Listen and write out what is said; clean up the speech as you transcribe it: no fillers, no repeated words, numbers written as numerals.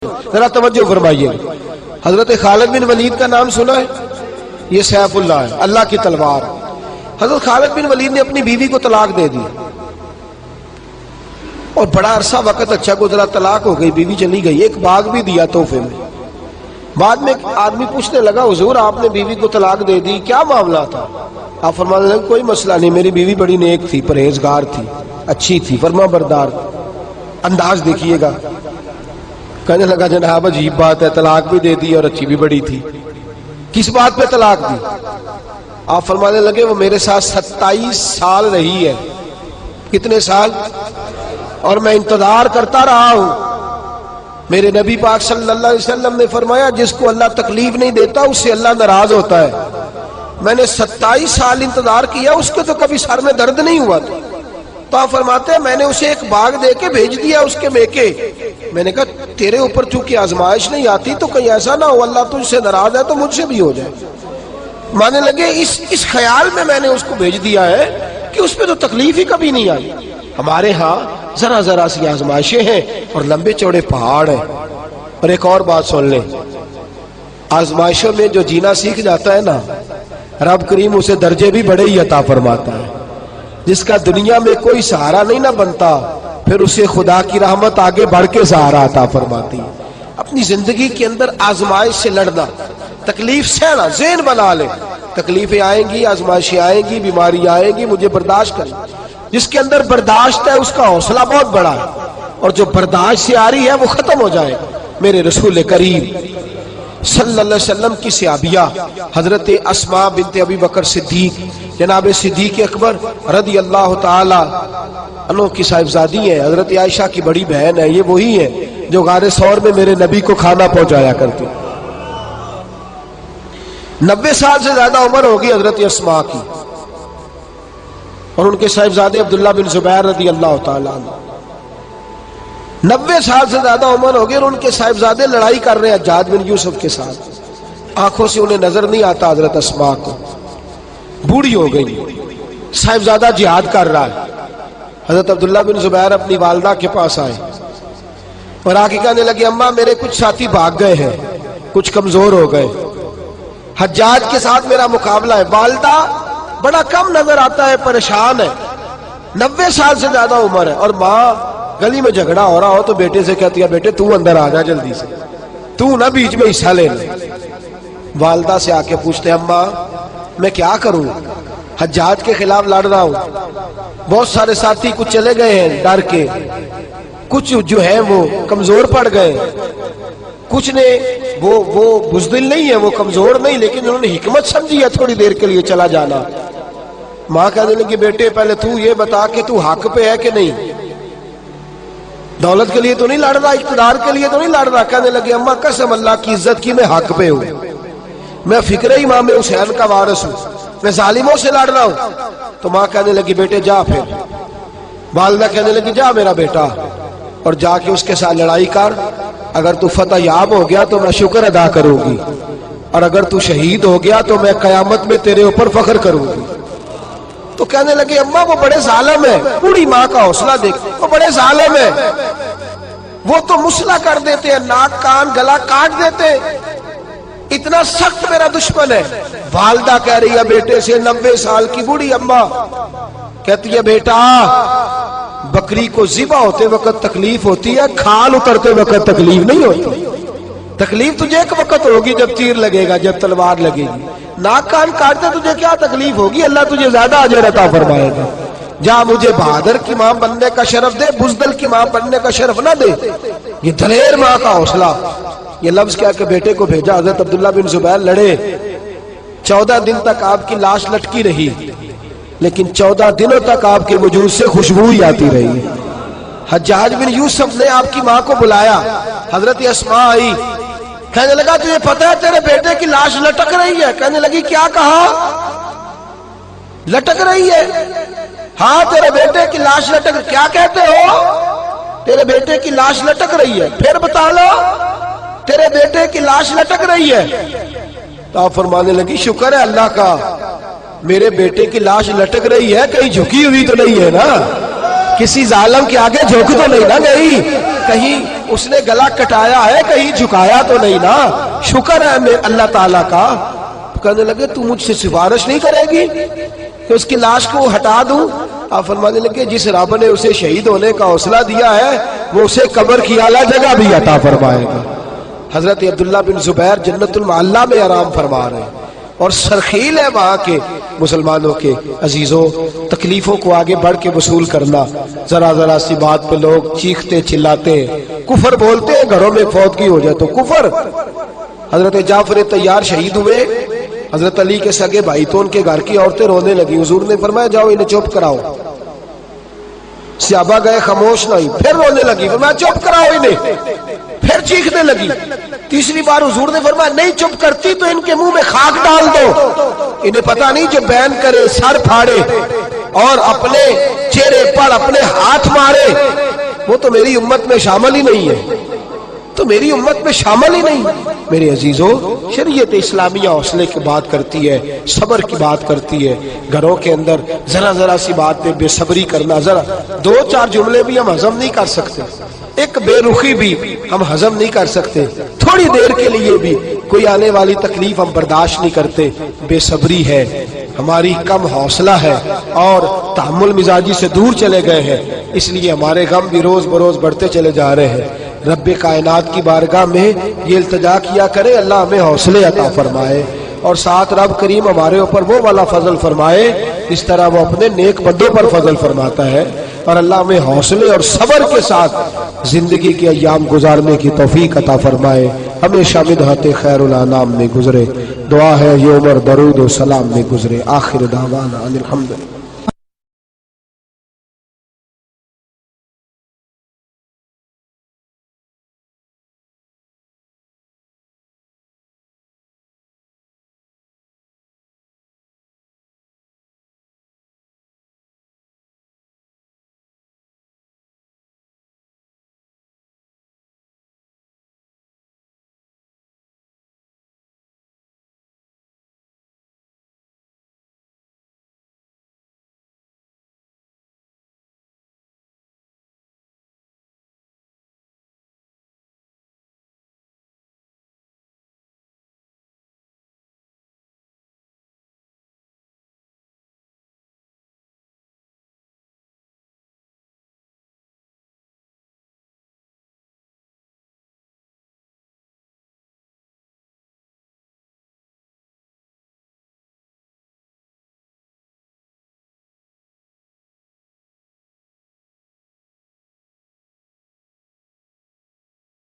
ذرا توجہ فرمائیے. حضرت خالد بن ولید کا نام سنا ہے؟ یہ سیف اللہ ہے، اللہ کی تلوار. حضرت خالد بن ولید نے اپنی بیوی کو طلاق دے دی اور بڑا عرصہ وقت اچھا گزرا، طلاق ہو گئی، بیوی چلی گئی. ایک باغ بھی دیا تحفے میں. بعد میں ایک آدمی پوچھنے لگا، حضور آپ نے بیوی کو طلاق دے دی، کیا معاملہ تھا؟ آپ فرمانے لگے کوئی مسئلہ نہیں، میری بیوی بڑی نیک تھی، پرہیزگار تھی، اچھی تھی، فرما بردار. انداز دیکھیے گا. کہنے لگا جناب عجیب بات ہے، طلاق بھی دے دی اور اچھی بھی بڑی تھی، کس بات پہ طلاق دی؟ آپ فرمانے لگے وہ میرے ساتھ 27 سال رہی ہے. کتنے سال؟ اور میں انتظار کرتا رہا ہوں. میرے نبی پاک صلی اللہ علیہ وسلم نے فرمایا جس کو اللہ تکلیف نہیں دیتا اس سے اللہ ناراض ہوتا ہے. میں نے 27 سال انتظار کیا، اس کے تو کبھی سر میں درد نہیں ہوا تھا. تو آپ فرماتے ہیں میں نے اسے ایک باغ دے کے بھیج دیا اس کے میکے. میں نے کہا تیرے اوپر چونکہ آزمائش نہیں آتی تو کہیں ایسا نہ ہو اللہ تجھ سے ناراض ہے تو مجھ سے بھی ہو جائے. مانے لگے اس خیال میں نے اس کو بھیج دیا ہے کہ اس پہ تو تکلیف ہی کبھی نہیں آئی. ہمارے ہاں ذرا ذرا سی آزمائشیں ہیں اور لمبے چوڑے پہاڑ ہیں. اور ایک اور بات سن لیں، آزمائشوں میں جو جینا سیکھ جاتا ہے نا، رب کریم اسے درجے بھی بڑے ہی عطا فرماتا ہے. جس کا دنیا میں کوئی سہارا نہیں نہ بنتا پھر اسے خدا کی رحمت آگے بڑھ کے سہارا عطا فرماتی ہے. اپنی زندگی کے اندر آزمائش سے لڑنا، تکلیف سہنا، ذہن بنا لے تکلیفیں آئیں گی، آزمائشیں آئیں گی، بیماری آئیں گی، مجھے برداشت کریں. جس کے اندر برداشت ہے اس کا حوصلہ بہت بڑا ہے، اور جو برداشت سے آ رہی ہے وہ ختم ہو جائے. میرے رسول کریم صلی اللہ علیہ وسلم کی صحابیہ حضرت اسماء بنت ابی بکر صدیق، جناب صدیق اکبر رضی اللہ تعالی عنہ کی صاحبزادی ہیں، حضرت عائشہ کی بڑی بہن ہے. یہ وہی ہیں جو غار ثور میں میرے نبی کو کھانا پہنچایا کرتی. 90 سال سے زیادہ عمر ہوگی حضرت اسماء کی، اور ان کے صاحبزادے عبداللہ بن زبیر رضی اللہ تعالی عنہ. 90 سال سے زیادہ عمر ہوگی اور ان کے صاحبزادے لڑائی کر رہے ہیں حجاج بن یوسف کے ساتھ. آنکھوں سے انہیں نظر نہیں آتا حضرت اسماء کو، بوڑھی ہو گئی. صاحبزادہ جہاد کر رہا ہے. حضرت عبداللہ بن زبیر اپنی والدہ کے پاس آئے اور آ کے کہنے لگے اماں میرے کچھ ساتھی بھاگ گئے ہیں، کچھ کمزور ہو گئے، حجاج کے ساتھ میرا مقابلہ ہے. والدہ بڑا کم نظر آتا ہے، پریشان ہے، 90 سال سے زیادہ عمر ہے. اور ماں گلی میں جھگڑا ہو رہا ہو تو بیٹے سے کہتی ہے بیٹے تو اندر آ جا جلدی سے، تو نہ بیچ میں حصہ لے لے. والدہ سے آ کے پوچھتے ہیں اماں میں کیا کروں، حجاج کے خلاف لڑ رہا ہوں، بہت سارے ساتھی کچھ چلے گئے ہیں ڈر کے، کچھ جو ہیں وہ کمزور پڑ گئے، کچھ نے وہ بزدل نہیں ہے، وہ کمزور نہیں، لیکن انہوں نے حکمت سمجھی ہے تھوڑی دیر کے لیے چلا جانا. ماں کہنے لگی بیٹے پہلے تو یہ بتا کہ تو حق پہ ہے کہ نہیں، دولت کے لیے تو نہیں لڑ رہا، اقتدار کے لیے تو نہیں لڑ رہا. کہنے لگی اماں قسم اللہ کی عزت کی میں حق پہ ہوں، میں فکر امام حسین کا وارث ہوں، میں ظالموں سے لڑ رہا ہوں. تو ماں کہنے لگی بیٹے جا. پھر والدہ کہنے لگی جا میرا بیٹا اور جا کے اس کے ساتھ لڑائی کر، اگر تو فتح یاب ہو گیا تو میں شکر ادا کروں گی، اور اگر تو شہید ہو گیا تو میں قیامت میں تیرے اوپر فخر کروں گی. تو کہنے لگے اماں وہ بڑے ظالم ہے، بوڑھی ماں کا حوصلہ دیکھ، وہ بڑے ظالم ہے، وہ تو مسئلہ کر دیتے ہیں، ناک کان گلا کاٹ دیتے، اتنا سخت میرا دشمن ہے. والدہ کہہ رہی ہے بیٹے سے، 90 سال کی بوڑھی اماں کہتی ہے بیٹا بکری کو ذبح ہوتے وقت تکلیف ہوتی ہے، کھال اترتے وقت تکلیف نہیں ہوتی. تکلیف تجھے ایک وقت ہوگی جب تیر لگے گا، جب تلوار لگے گی. ناک کان کاٹتے تجھے کیا تکلیف ہوگی، اللہ تجھے زیادہ اجر عطا فرمائے گا. جا مجھے بہادر کی ماں بننے کا شرف دے، بزدل کی ماں بننے کا شرف نہ دے. یہ دلیر ماں کا حوصلہ. یہ لفظ کیا کہ بیٹے کو بھیجا. حضرت عبداللہ بن زبیر لڑے، 14 دن تک آپ کی لاش لٹکی رہی، لیکن 14 دنوں تک آپ کے وجود سے خوشبو ہی آتی رہی. حجاج بن یوسف نے آپ کی ماں کو بلایا، حضرت اسماء آئی، کہنے لگا تجھے پتہ ہے تیرے بیٹے کی لاش لٹک رہی ہے؟ کہنے لگی کیا کہا؟ لٹک رہی ہے؟ ہاں تیرے بیٹے کی لاش لٹک. کیا کہتے ہو؟ تیرے بیٹے کی لاش لٹک رہی ہے. پھر بتا لو. تیرے بیٹے کی لاش لٹک رہی ہے. تو آپ فرمانے لگی شکر ہے اللہ کا، میرے بیٹے کی لاش لٹک رہی ہے، کہیں جھکی ہوئی تو نہیں ہے نا، کسی ظالم کے آگے جھک تو نہیں نہ گئی، کہیں اس نے گلا کٹایا ہے, کہیں جھکایا تو نہیں نا, شکر ہے میں اللہ تعالیٰ کا. کہنے لگے تو مجھ سے سفارش نہیں کرے گی کہ اس کی لاش کو ہٹا دوں؟ آپ فرمانے لگے جس رب نے اسے شہید ہونے کا حوصلہ دیا ہے وہ اسے قبر کی اعلیٰ جگہ بھی عطا فرمائے گا. حضرت عبداللہ بن زبیر جنت المعلیٰ میں آرام فرما رہے ہیں, اور سرخیل ہے وہاں کے مسلمانوں کے. عزیزوں, تکلیفوں کو آگے بڑھ کے وصول کرنا. ذرا ذرا سی بات پہ لوگ چیختے چلاتے ہیں, کفر بولتے ہیں, گھروں میں فوتگی ہو جائے تو کفر. حضرت جعفر طیار شہید ہوئے, حضرت علی کے سگے بھائی تو ان کے گھر کی عورتیں رونے لگی. حضور نے فرمایا جاؤ انہیں چپ کراؤ. صحابہ گئے, خاموش نہیں, پھر رونے لگی. فرمایا چپ کراؤ انہیں, پھر چیخنے لگی. تیسری بار حضور نے فرمایا نہیں چپ کرتی تو ان کے منہ میں خاک ڈال دو. انہیں پتہ نہیں جو بین کرے, سر پھاڑے اور اپنے چہرے پر اپنے ہاتھ مارے وہ تو میری امت میں شامل ہی نہیں ہے, تو میری امت میں شامل ہی نہیں. میرے عزیزوں, شریعت اسلامیہ حوصلے کی بات کرتی ہے, صبر کی بات کرتی ہے. گھروں کے اندر ذرا ذرا سی بات پہ بے صبری کرنا, ذرا دو چار جملے بھی ہم ہضم نہیں کر سکتے, ایک بے رخی بھی ہم ہضم نہیں کر سکتے, تھوڑی دیر کے لیے بھی کوئی آنے والی تکلیف ہم برداشت نہیں کرتے. بے صبری ہے, ہماری کم حوصلہ ہے اور تحمل مزاجی سے دور چلے گئے ہیں, اس لیے ہمارے غم بھی روز بروز بڑھتے چلے جا رہے ہیں. رب کائنات کی بارگاہ میں یہ التجا کیا کرے اللہ ہمیں حوصلے عطا فرمائے, اور ساتھ رب کریم ہمارے اوپر وہ والا فضل فرمائے اس طرح وہ اپنے نیک بندوں پر فضل فرماتا ہے. اور اللہ ہمیں حوصلے اور صبر کے ساتھ زندگی کے ایام گزارنے کی توفیق عطا فرمائے. ہمیشہ مدحت خیر الانام میں گزرے. دعا ہے یہ عمر درود و سلام میں گزرے. آخر دعوانا الحمدللہ.